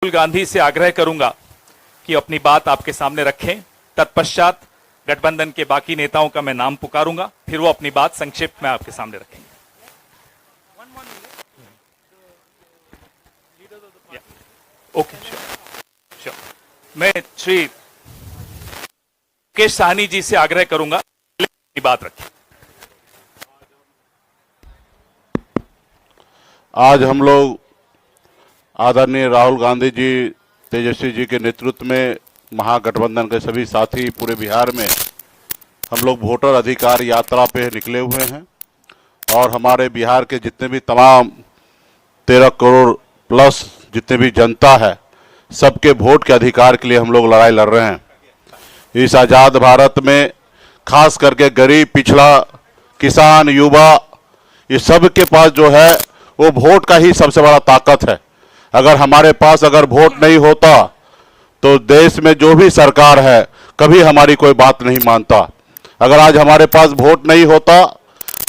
राहुल गांधी से आग्रह करूंगा कि अपनी बात आपके सामने रखें। तत्पश्चात गठबंधन के बाकी नेताओं का मैं नाम पुकारूंगा, फिर वो अपनी बात संक्षिप्त में आपके सामने रखेंगे। Okay, sure. मैं श्री मुकेश साहनी जी से आग्रह करूंगा अपनी बात रखें। आज हम लोग आदरणीय राहुल गांधी जी, तेजस्वी जी के नेतृत्व में महागठबंधन के सभी साथी पूरे बिहार में हम लोग वोटर अधिकार यात्रा पे निकले हुए हैं और हमारे बिहार के जितने भी तमाम 13 करोड़ प्लस जितने भी जनता है, सबके वोट के अधिकार के लिए हम लोग लड़ाई लड़ रहे हैं। इस आज़ाद भारत में खास करके गरीब, पिछड़ा, किसान, युवा, ये सब के पास जो है वो वोट का ही सबसे बड़ा ताकत है। अगर हमारे पास अगर वोट नहीं होता तो देश में जो भी सरकार है कभी हमारी कोई बात नहीं मानता। अगर आज हमारे पास वोट नहीं होता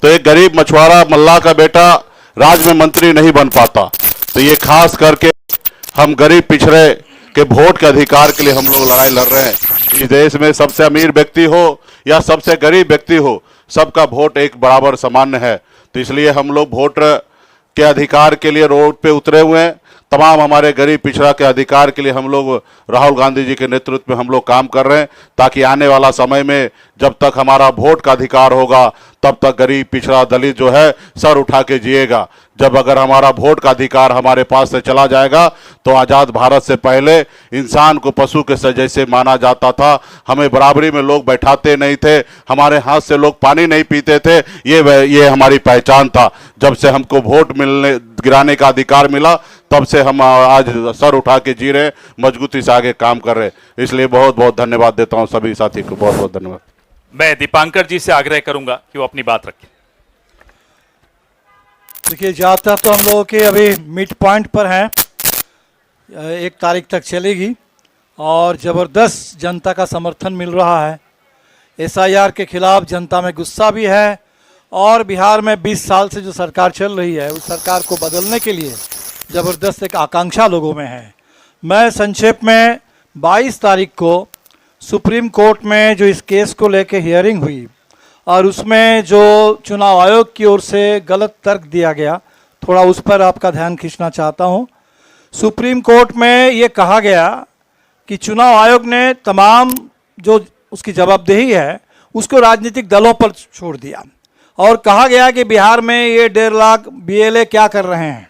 तो एक गरीब मछुआरा मल्लाह का बेटा राज्य में मंत्री नहीं बन पाता। तो ये खास करके हम गरीब पिछड़े के वोट के अधिकार के लिए हम लोग लड़ाई लड़ रहे हैं। इस देश में सबसे अमीर व्यक्ति हो या सबसे गरीब व्यक्ति हो, सबका वोट एक बराबर सामान्य है। तो इसलिए हम लोग वोट के अधिकार के लिए रोड पे उतरे हुए हैं। तमाम हमारे गरीब पिछड़ा के अधिकार के लिए हम लोग राहुल गांधी जी के नेतृत्व में हम लोग काम कर रहे हैं, ताकि आने वाला समय में जब तक हमारा वोट का अधिकार होगा तब तक गरीब, पिछड़ा, दलित जो है सर उठा के जिएगा। जब अगर हमारा वोट का अधिकार हमारे पास से चला जाएगा तो आज़ाद भारत से पहले इंसान को पशु के जैसे माना जाता था। हमें बराबरी में लोग बैठाते नहीं थे, हमारे हाथ से लोग पानी नहीं पीते थे। ये हमारी पहचान था। जब से हमको वोट गिराने का अधिकार मिला तब से हम आज सर उठा के जी रहे, मजबूती से आगे काम कर रहे। इसलिए बहुत बहुत धन्यवाद देता हूँ सभी साथी को, बहुत बहुत धन्यवाद। मैं दीपांकर जी से आग्रह करूंगा कि वो अपनी बात रखें। देखिए, यात्रा तो हम लोगों के अभी मिड पॉइंट पर हैं, 1 तारीख तक चलेगी और ज़बरदस्त जनता का समर्थन मिल रहा है। SIR के खिलाफ जनता में गुस्सा भी है और बिहार में 20 साल से जो सरकार चल रही है उस सरकार को बदलने के लिए ज़बरदस्त एक आकांक्षा लोगों में है। मैं संक्षेप में 22 तारीख को सुप्रीम कोर्ट में जो इस केस को लेकर हियरिंग हुई और उसमें जो चुनाव आयोग की ओर से गलत तर्क दिया गया, थोड़ा उस पर आपका ध्यान खींचना चाहता हूं। सुप्रीम कोर्ट में ये कहा गया कि चुनाव आयोग ने तमाम जो उसकी जवाबदेही है उसको राजनीतिक दलों पर छोड़ दिया और कहा गया कि बिहार में ये 1.5 लाख BLA क्या कर रहे हैं।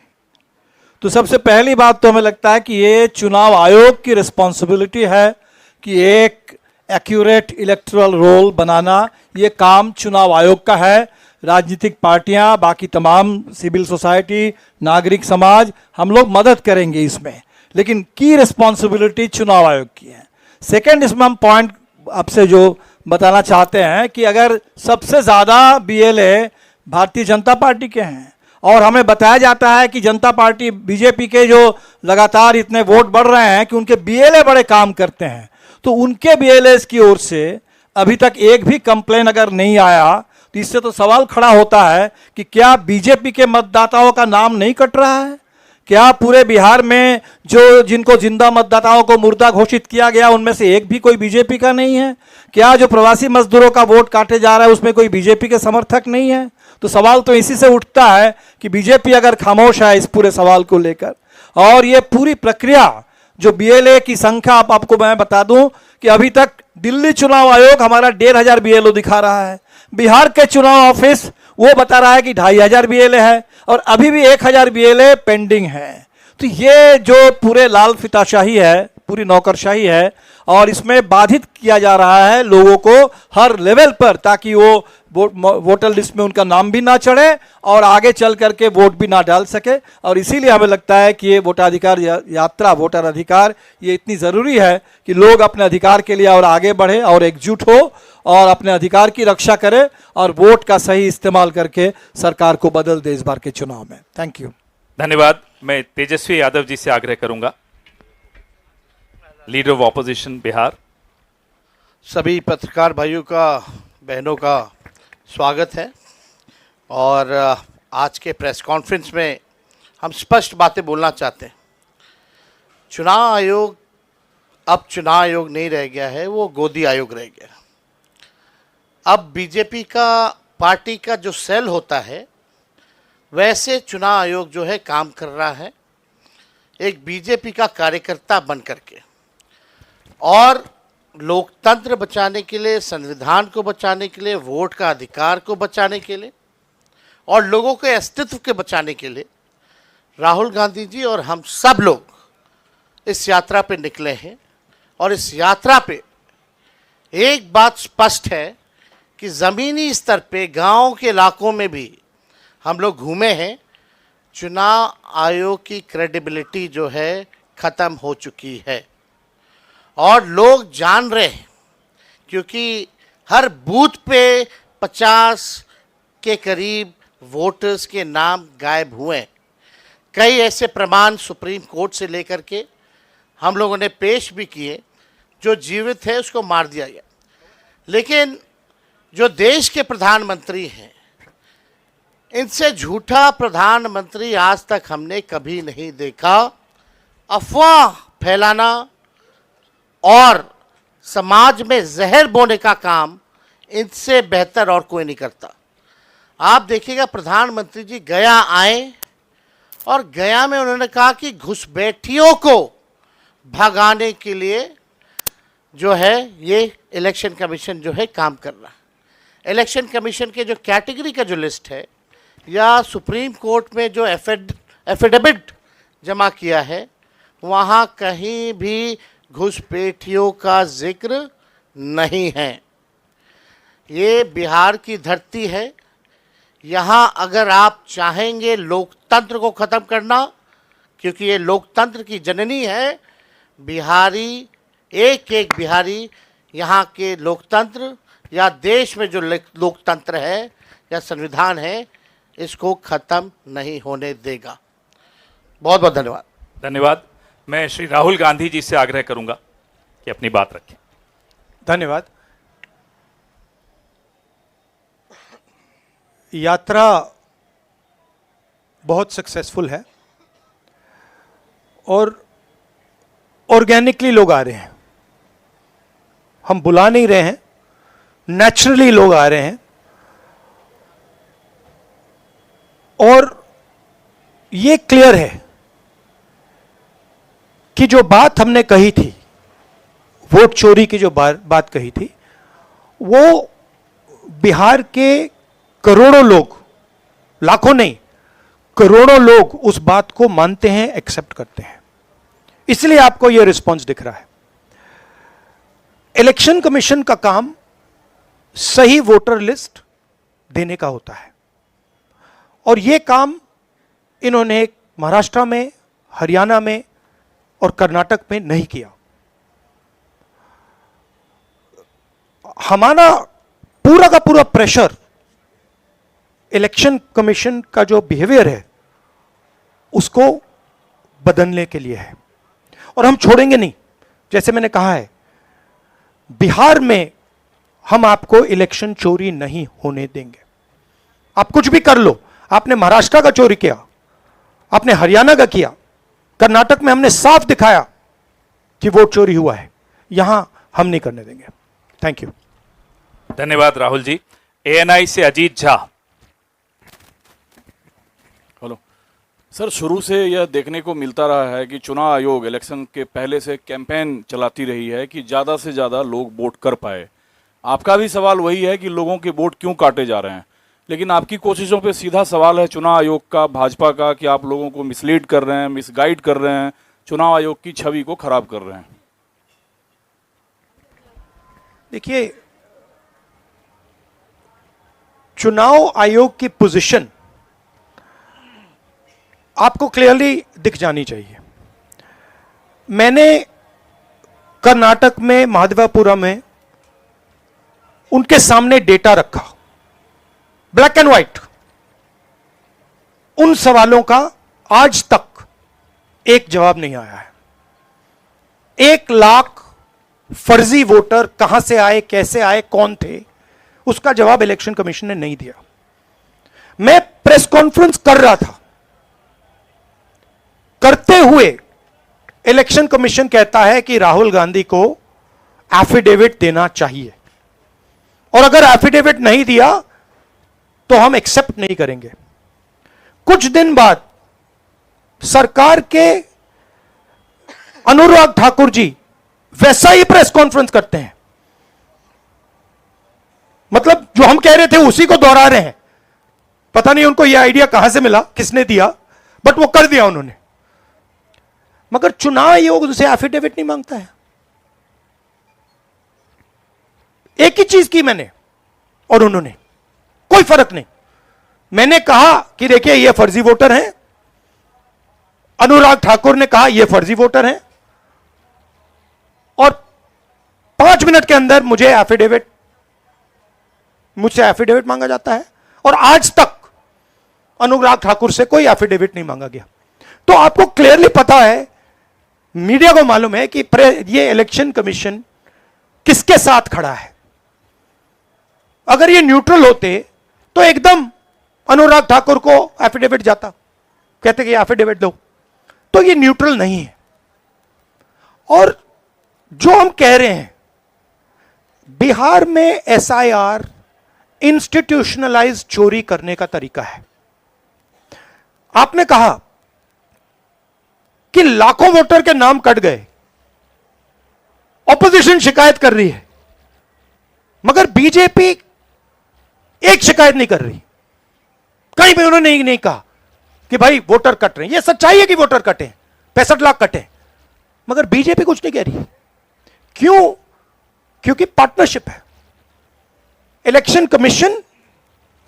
तो सबसे पहली बात तो हमें लगता है कि ये चुनाव आयोग की रिस्पॉन्सिबिलिटी है कि एक एक्यूरेट इलेक्टोरल रोल बनाना, ये काम चुनाव आयोग का है। राजनीतिक पार्टियां, बाकी तमाम सिविल सोसाइटी, नागरिक समाज, हम लोग मदद करेंगे इसमें, लेकिन की रिस्पॉन्सिबिलिटी चुनाव आयोग की है। सेकंड, इसमें हम पॉइंट आपसे जो बताना चाहते हैं कि अगर सबसे ज़्यादा BLA भारतीय जनता पार्टी के हैं और हमें बताया जाता है कि जनता पार्टी BJP के जो लगातार इतने वोट बढ़ रहे हैं कि उनके BLA बड़े काम करते हैं, तो उनके BLAs की ओर से अभी तक एक भी कंप्लेन अगर नहीं आया तो इससे तो सवाल खड़ा होता है कि क्या BJP के मतदाताओं का नाम नहीं कट रहा है? क्या पूरे बिहार में जो जिनको जिंदा मतदाताओं को मुर्दा घोषित किया गया उनमें से एक भी कोई BJP का नहीं है? क्या जो प्रवासी मजदूरों का वोट काटे जा रहा है उसमें कोई BJP के समर्थक नहीं है? तो सवाल तो इसी से उठता है कि BJP अगर खामोश है इस पूरे सवाल को लेकर, और ये पूरी प्रक्रिया जो BLA की संख्या आपको मैं बता दूं कि अभी तक दिल्ली चुनाव आयोग हमारा 1,500 BLO दिखा रहा है, बिहार के चुनाव ऑफिस वो बता रहा है कि 2,500 BLA है और अभी भी 1,000 BLA पेंडिंग है। तो ये जो पूरे लाल फीताशाही है, पूरी नौकरशाही है और इसमें बाधित किया जा रहा है लोगों को हर लेवल पर, ताकि वो वोटर लिस्ट में उनका नाम भी ना चढ़े और आगे चल करके वोट भी ना डाल सके। और इसीलिए हमें लगता है कि ये वोटाधिकार यात्रा, वोटर अधिकार, ये इतनी ज़रूरी है कि लोग अपने अधिकार के लिए और आगे बढ़े और एकजुट हो और अपने अधिकार की रक्षा करे और वोट का सही इस्तेमाल करके सरकार को बदल दे इस बार के चुनाव में। Thank you. धन्यवाद। मैं तेजस्वी यादव जी से आग्रह करूंगा, लीडर ऑफ ऑपोजिशन बिहार। सभी पत्रकार भाइयों का, बहनों का स्वागत है और आज के प्रेस कॉन्फ्रेंस में हम स्पष्ट बातें बोलना चाहते हैं। चुनाव आयोग अब चुनाव आयोग नहीं रह गया है, वो गोदी आयोग रह गया। अब बीजेपी का पार्टी का जो सेल होता है वैसे चुनाव आयोग जो है काम कर रहा है, एक बीजेपी का कार्यकर्ता बन करके, और लोकतंत्र बचाने के लिए, संविधान को बचाने के लिए, वोट का अधिकार को बचाने के लिए और लोगों के अस्तित्व के बचाने के लिए राहुल गांधी जी और हम सब लोग इस यात्रा पे निकले हैं। और इस यात्रा पे एक बात स्पष्ट है कि ज़मीनी स्तर पे गांव के इलाकों में भी हम लोग घूमे हैं। चुनाव आयोग की क्रेडिबिलिटी जो है ख़त्म हो चुकी है और लोग जान रहे हैं, क्योंकि हर बूथ पे 50 के करीब वोटर्स के नाम गायब हुए हैं। कई ऐसे प्रमाण सुप्रीम कोर्ट से लेकर के हम लोगों ने पेश भी किए, जो जीवित है उसको मार दिया गया। लेकिन जो देश के प्रधानमंत्री हैं, इनसे झूठा प्रधानमंत्री आज तक हमने कभी नहीं देखा। अफवाह फैलाना और समाज में जहर बोने का काम इनसे बेहतर और कोई नहीं करता। आप देखिएगा, प्रधानमंत्री जी गया आए और गया में उन्होंने कहा कि घुसपैठियों को भगाने के लिए जो है ये इलेक्शन कमीशन जो है काम कर रहा है। इलेक्शन कमीशन के जो कैटेगरी का जो लिस्ट है या सुप्रीम कोर्ट में जो एफिडेविट जमा किया है, वहाँ कहीं भी घुसपैठियों का जिक्र नहीं है। ये बिहार की धरती है। यहाँ अगर आप चाहेंगे लोकतंत्र को ख़त्म करना, क्योंकि ये लोकतंत्र की जननी है, बिहारी एक एक बिहारी यहाँ के लोकतंत्र या देश में जो लोकतंत्र है या संविधान है, इसको ख़त्म नहीं होने देगा। बहुत बहुत धन्यवाद। धन्यवाद। मैं श्री राहुल गांधी जी से आग्रह करूंगा कि अपनी बात रखें। धन्यवाद। यात्रा बहुत सक्सेसफुल है और ऑर्गेनिकली लोग आ रहे हैं, हम बुला नहीं रहे हैं, नेचुरली लोग आ रहे हैं। और ये क्लियर है कि जो बात हमने कही थी, वोट चोरी की जो बात कही थी, वो बिहार के करोड़ों लोग, लाखों नहीं करोड़ों लोग उस बात को मानते हैं, एक्सेप्ट करते हैं। इसलिए आपको यह रिस्पॉन्स दिख रहा है। इलेक्शन कमीशन का काम सही वोटर लिस्ट देने का होता है और यह काम इन्होंने महाराष्ट्र में, हरियाणा में और कर्नाटक में नहीं किया। हमारा पूरा का पूरा प्रेशर इलेक्शन कमीशन का जो बिहेवियर है उसको बदलने के लिए है और हम छोड़ेंगे नहीं। जैसे मैंने कहा है, बिहार में हम आपको इलेक्शन चोरी नहीं होने देंगे। आप कुछ भी कर लो, आपने महाराष्ट्र का चोरी किया, आपने हरियाणा का किया, कर्नाटक में हमने साफ दिखाया कि वोट चोरी हुआ है, यहां हम नहीं करने देंगे। Thank you. धन्यवाद राहुल जी। एएनआई से अजीत झा। हेलो सर, शुरू से यह देखने को मिलता रहा है कि चुनाव आयोग इलेक्शन के पहले से कैंपेन चलाती रही है कि ज़्यादा से ज़्यादा लोग वोट कर पाए। आपका भी सवाल वही है कि लोगों के वोट क्यों काटे जा रहे हैं, लेकिन आपकी कोशिशों पे सीधा सवाल है चुनाव आयोग का, भाजपा का, कि आप लोगों को मिसलीड कर रहे हैं, मिसगाइड कर रहे हैं, चुनाव आयोग की छवि को खराब कर रहे हैं। देखिए, चुनाव आयोग की पोजीशन आपको क्लियरली दिख जानी चाहिए। मैंने कर्नाटक में, महादेवापुरम में उनके सामने डेटा रखा, ब्लैक एंड व्हाइट। उन सवालों का आज तक एक जवाब नहीं आया है। 1 लाख फर्जी वोटर कहां से आए, कैसे आए, कौन थे, उसका जवाब इलेक्शन कमीशन ने नहीं दिया। मैं प्रेस कॉन्फ्रेंस कर रहा था, करते हुए इलेक्शन कमीशन कहता है कि राहुल गांधी को एफिडेविट देना चाहिए, और अगर एफिडेविट नहीं दिया तो हम एक्सेप्ट नहीं करेंगे। कुछ दिन बाद सरकार के अनुराग ठाकुर जी वैसा ही प्रेस कॉन्फ्रेंस करते हैं, मतलब जो हम कह रहे थे उसी को दोहरा रहे हैं। पता नहीं उनको यह आइडिया कहां से मिला, किसने दिया, बट वो कर दिया उन्होंने। मगर चुनाव आयोग उनसे एफिडेविट नहीं मांगता है। एक ही चीज की मैंने और उन्होंने, कोई फर्क नहीं। मैंने कहा कि देखिए ये फर्जी वोटर हैं, अनुराग ठाकुर ने कहा ये फर्जी वोटर हैं, और 5 मिनट के अंदर मुझसे एफिडेविट मांगा जाता है, और आज तक अनुराग ठाकुर से कोई एफिडेविट नहीं मांगा गया। तो आपको क्लियरली पता है, मीडिया को मालूम है कि ये इलेक्शन कमीशन किसके साथ खड़ा है। अगर ये न्यूट्रल होते तो एकदम अनुराग ठाकुर को एफिडेविट जाता, कहते कि एफिडेविट दो। तो ये न्यूट्रल नहीं है। और जो हम कह रहे हैं, बिहार में एसआईआर इंस्टीट्यूशनलाइज चोरी करने का तरीका है। आपने कहा कि लाखों वोटर के नाम कट गए, ऑपोजिशन शिकायत कर रही है, मगर बीजेपी एक शिकायत नहीं कर रही। कहीं भी उन्होंने नहीं कहा कि भाई वोटर कट रहे हैं। यह सच्चाई है कि वोटर कटे, 65 लाख कटे, मगर बीजेपी कुछ नहीं कह रही। क्यों? क्योंकि पार्टनरशिप है। इलेक्शन कमीशन,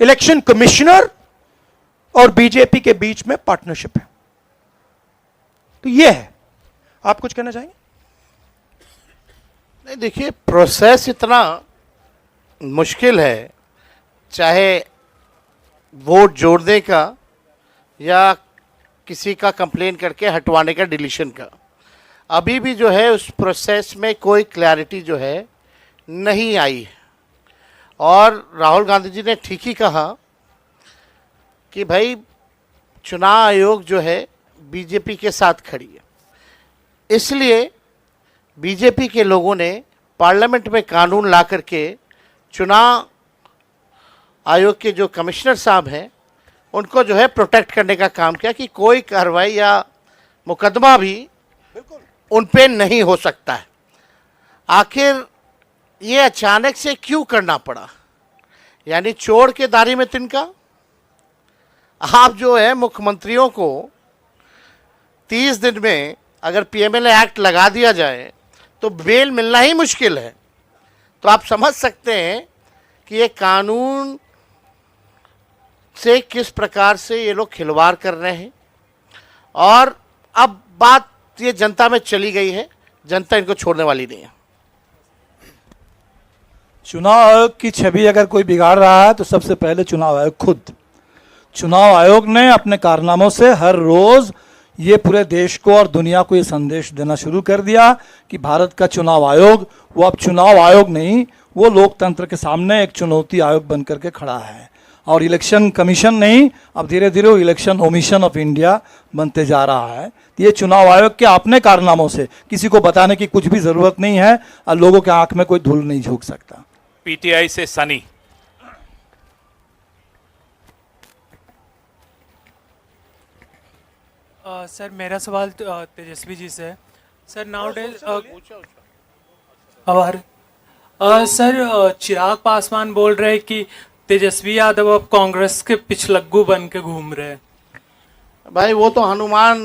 इलेक्शन कमिश्नर और बीजेपी के बीच में पार्टनरशिप है। तो यह है। आप कुछ कहना चाहेंगे? नहीं, देखिए, प्रोसेस इतना मुश्किल है, चाहे वोट जोड़ने का या किसी का कंप्लेन करके हटवाने का, डिलीशन का। अभी भी जो है उस प्रोसेस में कोई क्लैरिटी जो है नहीं आई है। और राहुल गांधी जी ने ठीक ही कहा कि भाई चुनाव आयोग जो है बीजेपी के साथ खड़ी है, इसलिए बीजेपी के लोगों ने पार्लियामेंट में कानून ला करके चुनाव आयोग के जो कमिश्नर साहब हैं उनको जो है प्रोटेक्ट करने का काम किया कि कोई कार्रवाई या मुकदमा भी उन पे नहीं हो सकता है। आखिर ये अचानक से क्यों करना पड़ा? यानी चोर के दाढ़ी में तिनका। आप जो है मुख्यमंत्रियों को 30 दिन में अगर पीएमएलए एक्ट लगा दिया जाए तो बेल मिलना ही मुश्किल है। तो आप समझ सकते हैं कि ये कानून से किस प्रकार से ये लोग खिलवाड़ कर रहे हैं। और अब बात ये जनता में चली गई है, जनता इनको छोड़ने वाली नहीं है। चुनाव आयोग की छवि अगर कोई बिगाड़ रहा है तो सबसे पहले चुनाव आयोग खुद। चुनाव आयोग ने अपने कारनामों से हर रोज ये पूरे देश को और दुनिया को ये संदेश देना शुरू कर दिया कि भारत का चुनाव आयोग वो अब चुनाव आयोग नहीं, वो लोकतंत्र के सामने एक चुनौती आयोग बन करके खड़ा है। और इलेक्शन कमीशन नहीं, अब धीरे धीरे वो इलेक्शन ओमिशन ऑफ इंडिया बनते जा रहा है। ये चुनाव आयोग के अपने कारनामों से किसी को बताने की कुछ भी जरूरत नहीं है, और लोगों के आंख में कोई धूल नहीं झोंक सकता। पीटीआई से सनी। सर मेरा सवाल तेजस्वी जी से है। Sir nowadays sir Chirag Paswan बोल रहे हैं कि तेजस्वी यादव अब कांग्रेस के पिछलग्गू बन के घूम रहे हैं। भाई वो तो हनुमान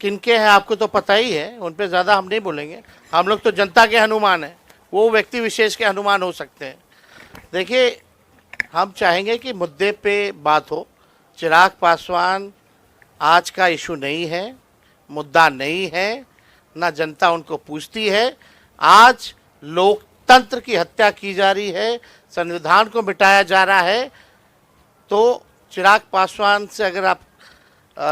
किनके हैं आपको तो पता ही है, उन पे ज़्यादा हम नहीं बोलेंगे। हम लोग तो जनता के हनुमान हैं, वो व्यक्ति विशेष के हनुमान हो सकते हैं। देखिए, हम चाहेंगे कि मुद्दे पे बात हो। चिराग पासवान आज का इशू नहीं है, मुद्दा नहीं है, ना जनता उनको पूछती है। आज लोकतंत्र की हत्या की जा रही है, संविधान को मिटाया जा रहा है। तो चिराग पासवान से अगर आप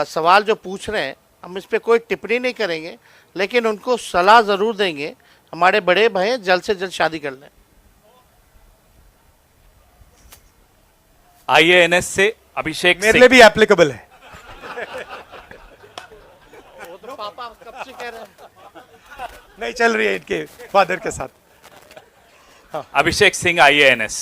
सवाल जो पूछ रहे हैं, हम इस पर कोई टिप्पणी नहीं करेंगे, लेकिन उनको सलाह ज़रूर देंगे। हमारे बड़े भाई जल्द से जल्द शादी कर लें। आईएएनएस से अभिषेक मेरे सिंह। लिए भी एप्लीकेबल है। वो तो पापा कब से कह रहे हैं। नहीं चल रही है इनके फादर के साथ। अभिषेक सिंह IANS।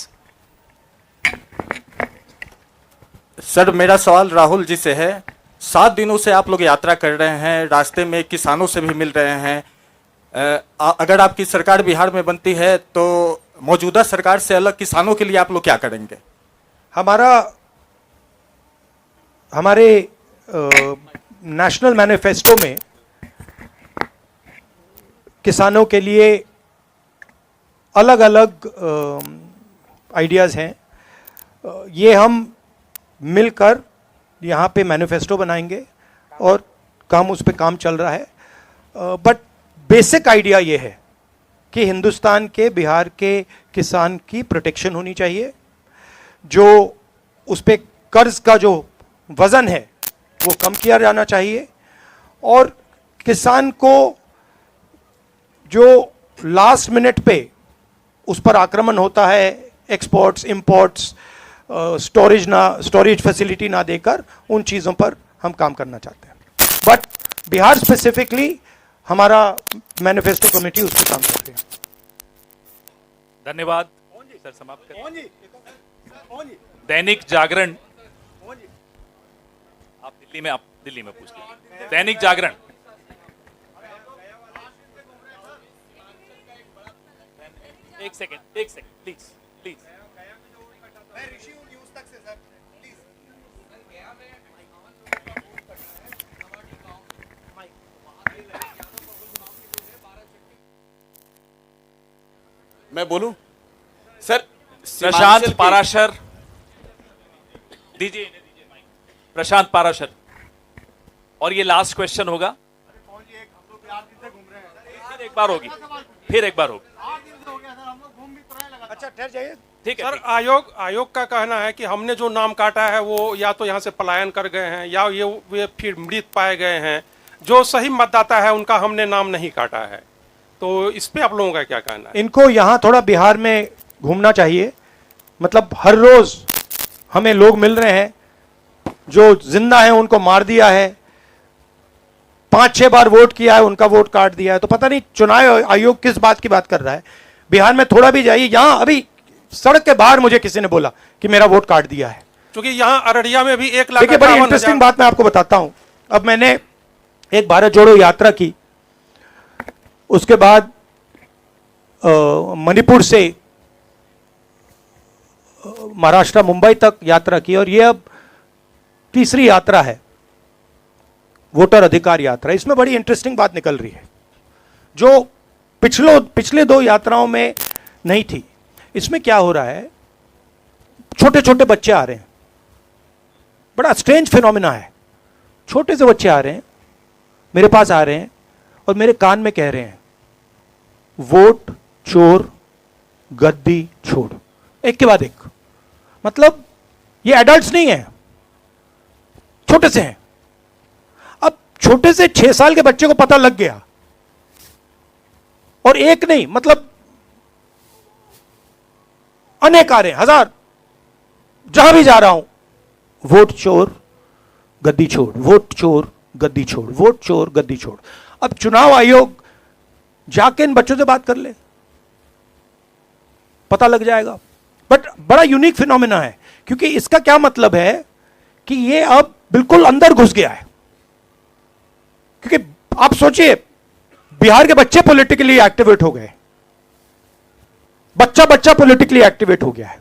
सर मेरा सवाल राहुल जी से है। 7 दिनों से आप लोग यात्रा कर रहे हैं, रास्ते में किसानों से भी मिल रहे हैं। अगर आपकी सरकार बिहार में बनती है तो मौजूदा सरकार से अलग किसानों के लिए आप लोग क्या करेंगे? हमारे नेशनल मैनिफेस्टो में किसानों के लिए अलग अलग आइडियाज़ हैं। ये हम मिलकर यहाँ पे मैनिफेस्टो बनाएंगे और उस पे काम चल रहा है। बट बेसिक आइडिया ये है कि हिंदुस्तान के बिहार के किसान की प्रोटेक्शन होनी चाहिए। जो उस पे कर्ज का जो वज़न है वो कम किया जाना चाहिए, और किसान को जो लास्ट मिनट पे उस पर आक्रमण होता है, एक्सपोर्ट्स इंपोर्ट्स, स्टोरेज फैसिलिटी ना देकर, उन चीज़ों पर हम काम करना चाहते हैं। बट बिहार स्पेसिफिकली हमारा मैनिफेस्टो कमेटी उस पर काम कर रही है। धन्यवाद सर, समाप्त करें। दैनिक जागरण, आप दिल्ली में पूछ लीजिए। दैनिक जागरण। एक सेकंड प्लीज। मैं बोलूं सर? प्रशांत पाराशर दीजिए माइक। प्रशांत पाराशर, और ये लास्ट क्वेश्चन होगा। फिर एक बार होगी। अच्छा ठहर जाइए। ठीक है सर, आयोग का कहना है कि हमने जो नाम काटा है वो या तो यहाँ से पलायन कर गए हैं या ये फिर मृत पाए गए हैं। जो सही मतदाता है उनका हमने नाम नहीं काटा है। तो इस पे आप लोगों का क्या कहना है? इनको यहाँ थोड़ा बिहार में घूमना चाहिए। मतलब हर रोज हमें लोग मिल रहे हैं जो जिंदा हैं, उनको मार दिया है, 5-6 बार वोट किया है, उनका वोट काट दिया है। तो पता नहीं चुनाव आयोग किस बात की बात कर रहा है। बिहार में थोड़ा भी जाइए, यहाँ अभी सड़क के बाहर मुझे किसी ने बोला कि मेरा वोट काट दिया है। क्योंकि यहाँ अररिया में भी 1 लाख। देखिए, बड़ी इंटरेस्टिंग बात मैं आपको बताता हूं। अब मैंने एक भारत जोड़ो यात्रा की, उसके बाद मणिपुर से महाराष्ट्र मुंबई तक यात्रा की, और ये अब तीसरी यात्रा है, वोटर अधिकार यात्रा। इसमें बड़ी इंटरेस्टिंग बात निकल रही है जो पिछले 2 यात्राओं में नहीं थी। इसमें क्या हो रहा है, छोटे छोटे बच्चे आ रहे हैं, बड़ा स्ट्रेंज फिनोमिना है। छोटे से बच्चे आ रहे हैं, मेरे पास आ रहे हैं और मेरे कान में कह रहे हैं, वोट चोर गद्दी छोड़, एक के बाद एक। मतलब ये एडल्ट्स नहीं है, छोटे से हैं। अब छोटे से 6 साल के बच्चे को पता लग गया, और एक नहीं, मतलब अनेक आ रहे हैं, 1000। जहां भी जा रहा हूं, वोट चोर गद्दी छोड़, वोट चोर गद्दी छोड़, वोट चोर गद्दी छोड़। अब चुनाव आयोग जाके इन बच्चों से बात कर ले, पता लग जाएगा। बट बड़ा यूनिक फिनोमिना है, क्योंकि इसका क्या मतलब है कि ये अब बिल्कुल अंदर घुस गया है। क्योंकि आप सोचिए, बिहार के बच्चे पॉलिटिकली एक्टिवेट हो गए, बच्चा पॉलिटिकली एक्टिवेट हो गया है।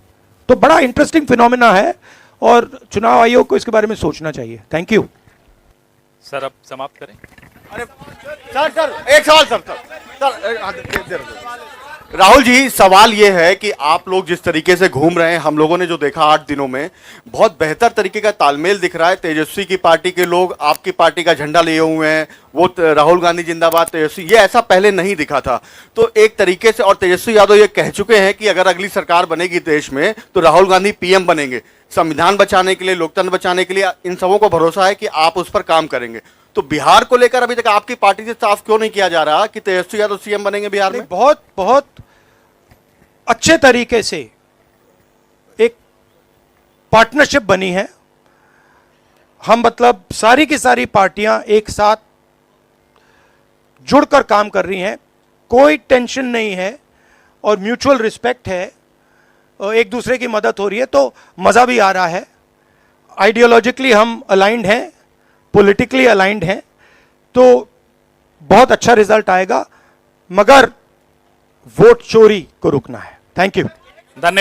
तो बड़ा इंटरेस्टिंग फिनोमिना है, और चुनाव आयोग को इसके बारे में सोचना चाहिए। Thank you sir. अब समाप्त करें। अरे सर एक सवाल सर राहुल जी, सवाल ये है कि आप लोग जिस तरीके से घूम रहे हैं, हम लोगों ने जो देखा 8 दिनों में, बहुत बेहतर तरीके का तालमेल दिख रहा है। तेजस्वी की पार्टी के लोग आपकी पार्टी का झंडा लिए हुए हैं, वो राहुल गांधी जिंदाबाद तेजस्वी, ये ऐसा पहले नहीं दिखा था। तो एक तरीके से, और तेजस्वी यादव ये कह चुके हैं कि अगर अगली सरकार बनेगी देश में तो राहुल गांधी पीएम बनेंगे। संविधान बचाने के लिए, लोकतंत्र बचाने के लिए इन सबों को भरोसा है कि आप उस पर काम करेंगे। तो बिहार को लेकर अभी तक आपकी पार्टी से साफ क्यों नहीं किया जा रहा कि तेजस्वी यादव सीएम बनेंगे बिहार में? बहुत अच्छे तरीके से एक पार्टनरशिप बनी है। हम मतलब सारी की सारी पार्टियां एक साथ जुड़कर काम कर रही हैं। कोई टेंशन नहीं है और म्यूचुअल रिस्पेक्ट है और एक दूसरे की मदद हो रही है, तो मज़ा भी आ रहा है। आइडियोलॉजिकली हम अलाइंड हैं, पॉलिटिकली अलाइंड हैं, तो बहुत अच्छा रिजल्ट आएगा, मगर वोट चोरी को रुकना है। Thank you. धन्यवाद।